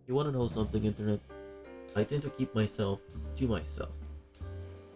You want to know something, Internet? I tend to keep myself to myself.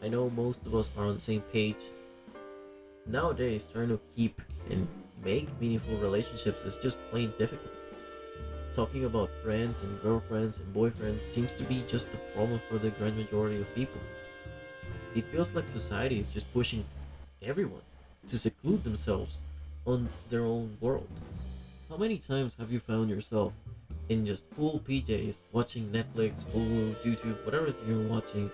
I know most of us are on the same page. Nowadays, trying to keep and make meaningful relationships is just plain difficult. Talking about friends and girlfriends and boyfriends seems to be just a problem for the grand majority of people. It feels like society is just pushing everyone to seclude themselves on their own world. How many times have you found yourself in just full PJs watching Netflix, Hulu, YouTube, whatever it is you're watching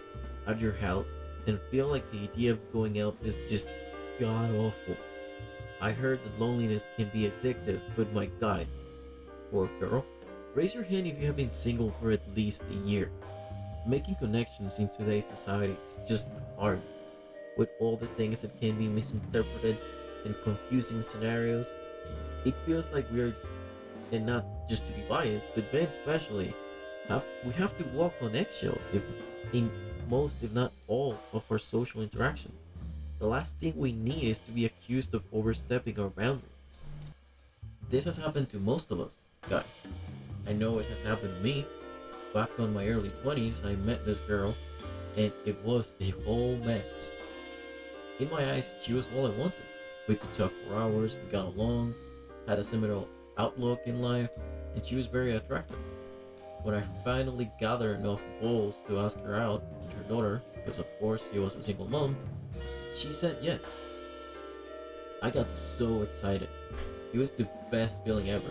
at your house and feel like the idea of going out is just god awful? I heard that loneliness can be addictive, but my guy or girl, raise your hand if you have been single for at least a year. Making connections in today's society is just hard, with all the things that can be misinterpreted and confusing scenarios. It feels like we're, and not just to be biased, but men especially, we have to walk on eggshells if in most, if not all, of our social interactions. The last thing we need is to be accused of overstepping our boundaries. This has happened to most of us, guys. I know it has happened to me. Back on my early 20s, I met this girl, and it was a whole mess. In my eyes, she was all I wanted. We could talk for hours, we got along, had a similar outlook in life, and she was very attractive. When I finally gathered enough balls to ask her out and her daughter, because of course she was a single mom, she said yes. I got so excited. It was the best feeling ever.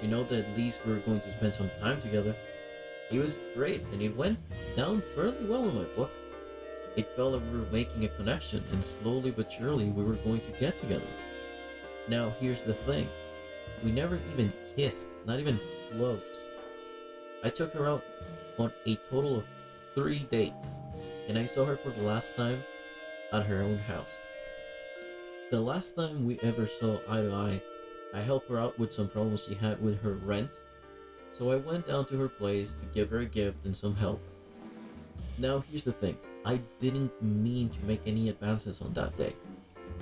To know that at least we were going to spend some time together. It was great and it went down fairly well in my book. It felt like we were making a connection and slowly but surely we were going to get together. Now here's the thing. We never even kissed, not even close. I took her out on a total of 3 dates and I saw her for the last time at her own house. The last time we ever saw eye to eye, I helped her out with some problems she had with her rent, so I went down to her place to give her a gift and some help. Now here's the thing, I didn't mean to make any advances on that day.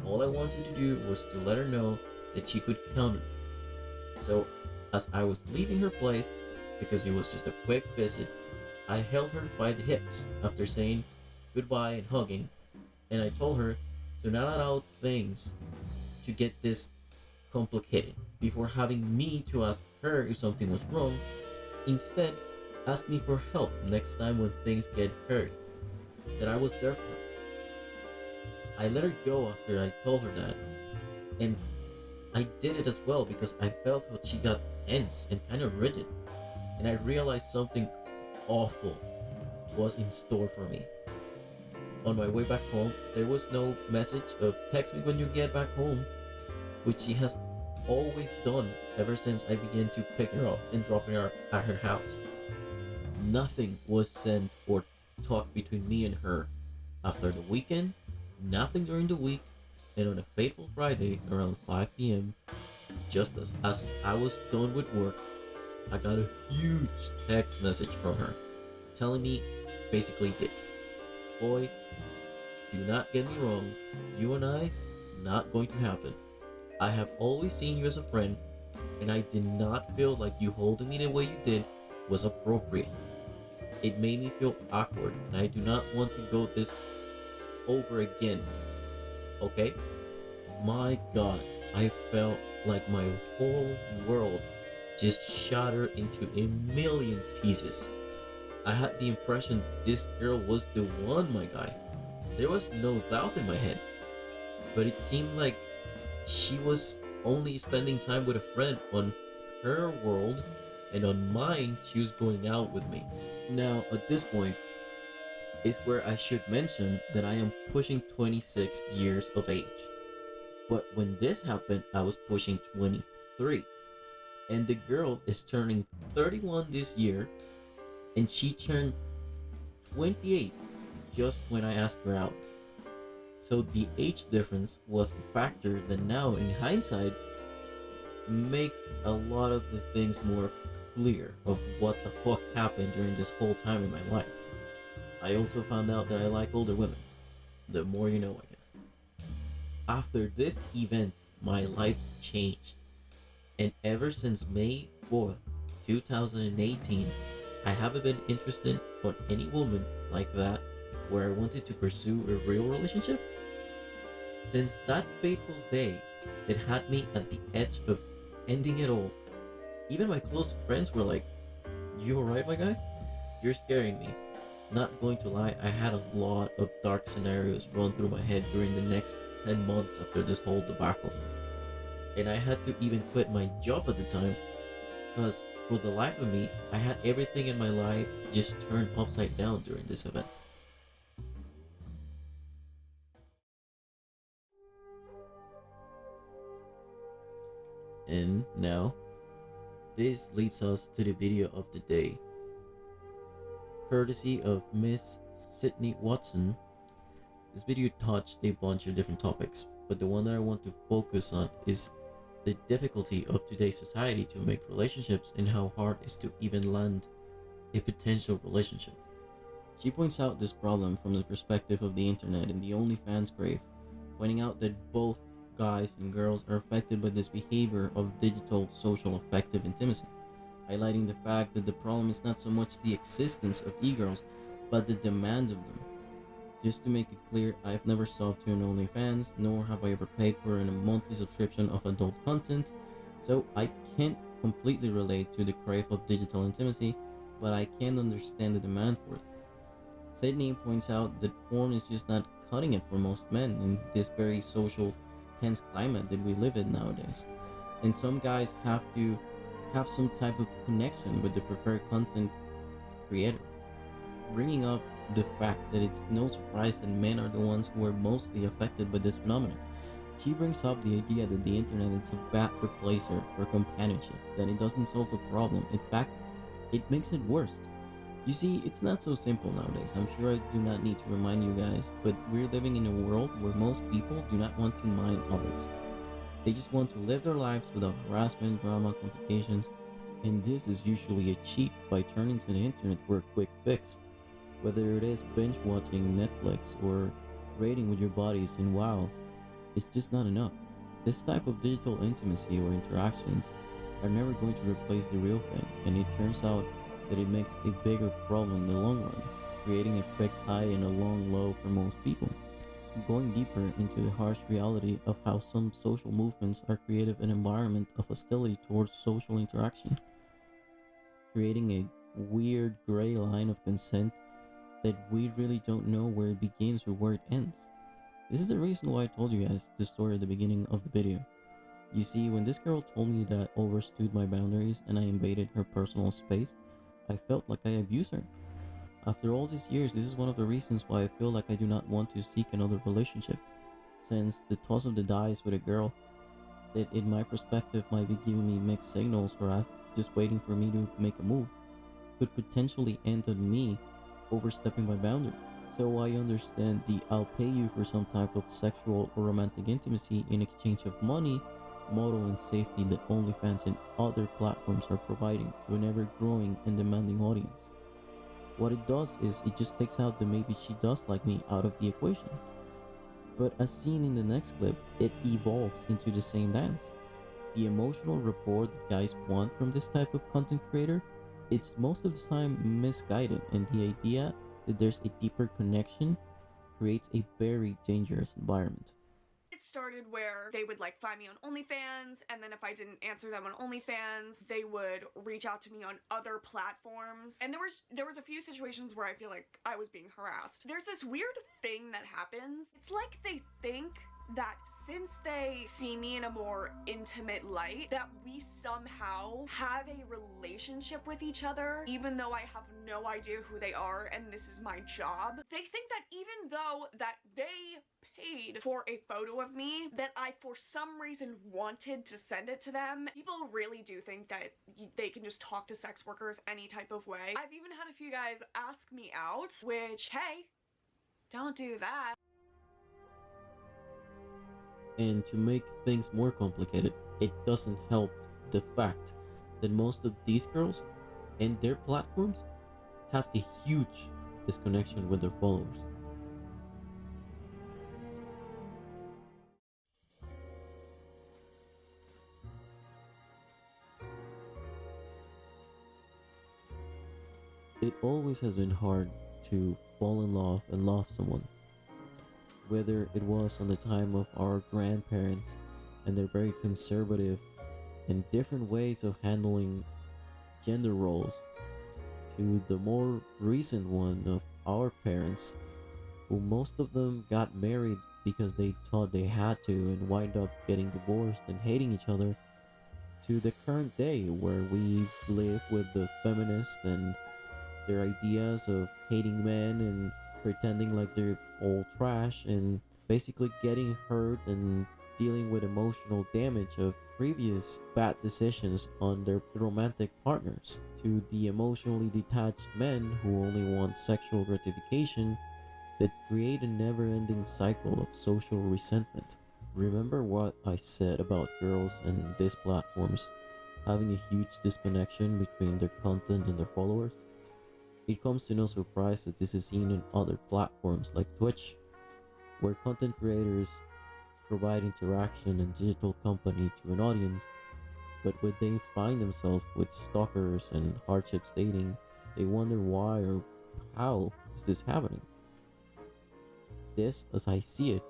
All I wanted to do was to let her know that she could count on me. So as I was leaving her place, because it was just a quick visit, I held her by the hips after saying goodbye and hugging, and I told her to not allow things to get this complicated before having me to ask her if something was wrong. Instead, ask me for help next time when things get hurt, that I was there for her. I let her go after I told her that, and I did it as well because I felt how she got tense and kind of rigid, and I realized something awful was in store for me. On my way back home, there was no message of text me when you get back home, which she has always done ever since I began to pick her up and drop her at her house. Nothing was sent or talked between me and her after the weekend, nothing during the week, and on a fateful Friday around 5 p.m., just as I was done with work, I got a huge text message from her telling me basically this: Boy, do not get me wrong, you and I, not going to happen. I have always seen you as a friend, and I did not feel like you holding me the way you did was appropriate. It made me feel awkward, and I do not want to go this over again. Okay? My god, I felt like my whole world just shattered into a million pieces. I had the impression this girl was the one, my guy. There was no doubt in my head, but it seemed like she was only spending time with a friend on her world, and on mine, she was going out with me. Now, at this point, is where I should mention that I am pushing 26 years of age. But when this happened, I was pushing 23. And the girl is turning 31 this year, and she turned 28 just when I asked her out. So the age difference was a factor that now, in hindsight, make a lot of the things more clear of what the fuck happened during this whole time in my life. I also found out that I like older women. The more you know, I guess. After this event, my life changed. And ever since May 4th, 2018, I haven't been interested on any woman like that where I wanted to pursue a real relationship. Since that fateful day that had me at the edge of ending it all, even my close friends were like, "You alright, my guy? You're scaring me." Not going to lie, I had a lot of dark scenarios run through my head during the next 10 months after this whole debacle. And I had to even quit my job at the time because for the life of me, I had everything in my life just turned upside down during this event. And now, this leads us to the video of the day. Courtesy of Miss Sydney Watson, this video touched a bunch of different topics, but the one that I want to focus on is the difficulty of today's society to make relationships and how hard it is to even land a potential relationship. She points out this problem from the perspective of the internet and the OnlyFans grave, pointing out that both guys and girls are affected by this behavior of digital social affective intimacy, highlighting the fact that the problem is not so much the existence of e-girls, but the demand of them. Just to make it clear, I've never subbed to an OnlyFans, nor have I ever paid for a monthly subscription of adult content, so I can't completely relate to the crave of digital intimacy, but I can understand the demand for it. Sydney points out that porn is just not cutting it for most men in this very social, tense climate that we live in nowadays. And some guys have to have some type of connection with the preferred content creator, bringing up the fact that it's no surprise that men are the ones who are mostly affected by this phenomenon. She brings up the idea that the internet is a bad replacer for companionship, that it doesn't solve the problem. In fact, it makes it worse. You see, it's not so simple nowadays. I'm sure I do not need to remind you guys, but we're living in a world where most people do not want to mind others. They just want to live their lives without harassment, drama, complications, and this is usually achieved by turning to the internet for a quick fix. Whether it is binge watching Netflix or rating with your buddies in WoW, it's just not enough. This type of digital intimacy or interactions are never going to replace the real thing, and it turns out that it makes a bigger problem in the long run, creating a quick high and a long low for most people. Going deeper into the harsh reality of how some social movements are creating an environment of hostility towards social interaction, creating a weird gray line of consent that we really don't know where it begins or where it ends. This is the reason why I told you guys this story at the beginning of the video. You see, when this girl told me that I overstood my boundaries and I invaded her personal space, I felt like I abused her. After all these years, this is one of the reasons why I feel like I do not want to seek another relationship, since the toss of the dice with a girl that in my perspective might be giving me mixed signals or just waiting for me to make a move could potentially end on me overstepping my boundary. So I understand the "I'll pay you for some type of sexual or romantic intimacy in exchange of money" model and safety that OnlyFans and other platforms are providing to an ever-growing and demanding audience. What it does is it just takes out the "maybe she does like me" out of the equation. But as seen in the next clip, it evolves into the same dance. The emotional rapport that guys want from this type of content creator, it's most of the time misguided, and the idea that there's a deeper connection creates a very dangerous environment. It started where they would like find me on OnlyFans, and then if I didn't answer them on OnlyFans, they would reach out to me on other platforms. And there was a few situations where I feel like I was being harassed. There's this weird thing that happens. It's like they think that since they see me in a more intimate light, that we somehow have a relationship with each other, even though I have no idea who they are and this is my job. They think that even though that they paid for a photo of me, that I for some reason wanted to send it to them. People really do think that they can just talk to sex workers any type of way. I've even had a few guys ask me out, which, hey, don't do that. And to make things more complicated, it doesn't help the fact that most of these girls and their platforms have a huge disconnection with their followers. It always has been hard to fall in love and love someone, whether it was on the time of our grandparents and their very conservative and different ways of handling gender roles, to the more recent one of our parents, who most of them got married because they thought they had to and wind up getting divorced and hating each other, to the current day where we live with the feminists and their ideas of hating men and pretending like they're all trash and basically getting hurt and dealing with emotional damage of previous bad decisions on their romantic partners, to the emotionally detached men who only want sexual gratification that create a never ending cycle of social resentment. Remember what I said about girls and these platforms having a huge disconnection between their content and their followers? It comes to no surprise that this is seen in other platforms like Twitch, where content creators provide interaction and digital company to an audience, but when they find themselves with stalkers and hardships dating, they wonder why or how is this happening. This, as I see it,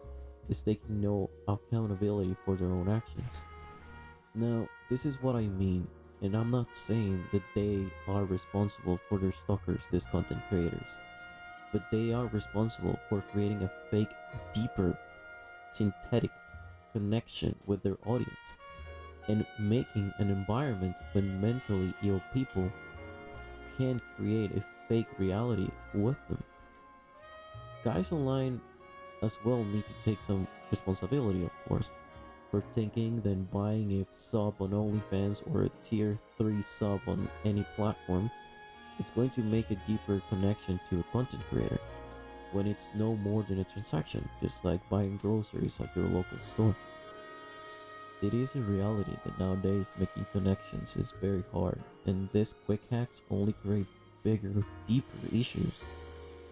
is taking no accountability for their own actions. Now, this is what I mean, and I'm not saying that they are responsible for their stalkers, these content creators, but they are responsible for creating a fake, deeper, synthetic connection with their audience and making an environment when mentally ill people can create a fake reality with them. Guys online as well need to take some responsibility, of course, for thinking than buying a sub on OnlyFans or a tier 3 sub on any platform. It's going to make a deeper connection to a content creator when it's no more than a transaction, just like buying groceries at your local store. It is a reality that nowadays making connections is very hard, and these quick hacks only create bigger, deeper issues.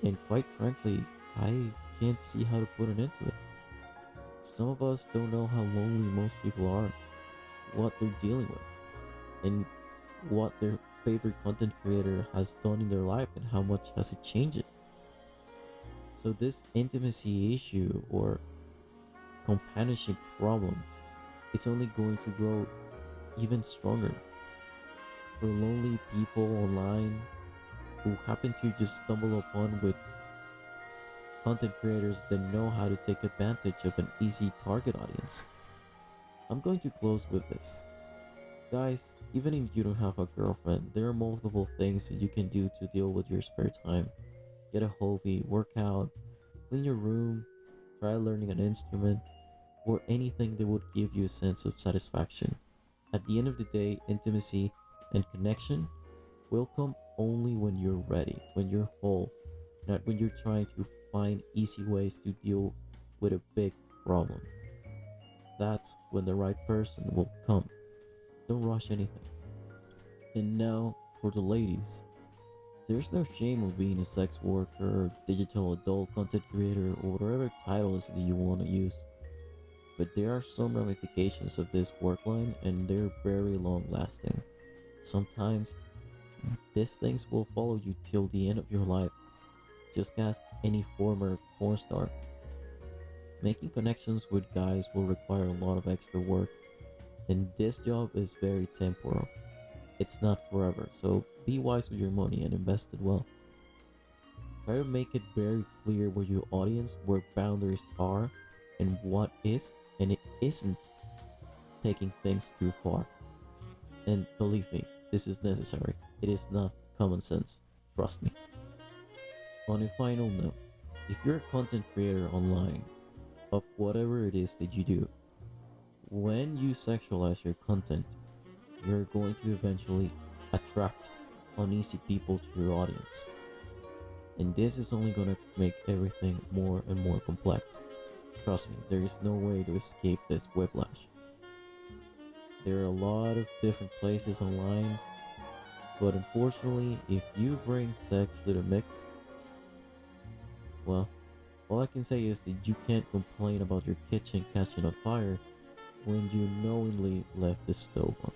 And quite frankly, I can't see how to put an end to it. Some of us don't know how lonely most people are, what they're dealing with, and what their favorite content creator has done in their life and how much has it changed it. So this intimacy issue or companionship problem, it's only going to grow even stronger for lonely people online who happen to just stumble upon with content creators that know how to take advantage of an easy target audience. I'm going to close with this. Guys, even if you don't have a girlfriend, there are multiple things that you can do to deal with your spare time. Get a hobby, work out, clean your room, try learning an instrument, or anything that would give you a sense of satisfaction. At the end of the day, intimacy and connection will come only when you're ready, when you're whole, not when you're trying to find easy ways to deal with a big problem. That's when the right person will come. Don't rush anything. And now, for the ladies, there's no shame of being a sex worker, digital adult content creator, or whatever titles that you want to use. But there are some ramifications of this work line, and they're very long lasting. Sometimes, these things will follow you till the end of your life. Just ask any former porn star. Making connections with guys will require a lot of extra work, and this job is very temporal. It's not forever, so be wise with your money and invest it well. Try to make it very clear with your audience where boundaries are and what is and it isn't taking things too far. And believe me, this is necessary. It is not common sense. Trust me. On a final note, if you're a content creator online of whatever it is that you do, when you sexualize your content, you're going to eventually attract uneasy people to your audience. And this is only going to make everything more and more complex. Trust me, there is no way to escape this whiplash. There are a lot of different places online, but unfortunately, if you bring sex to the mix, well, all I can say is that you can't complain about your kitchen catching on fire when you knowingly left the stove on.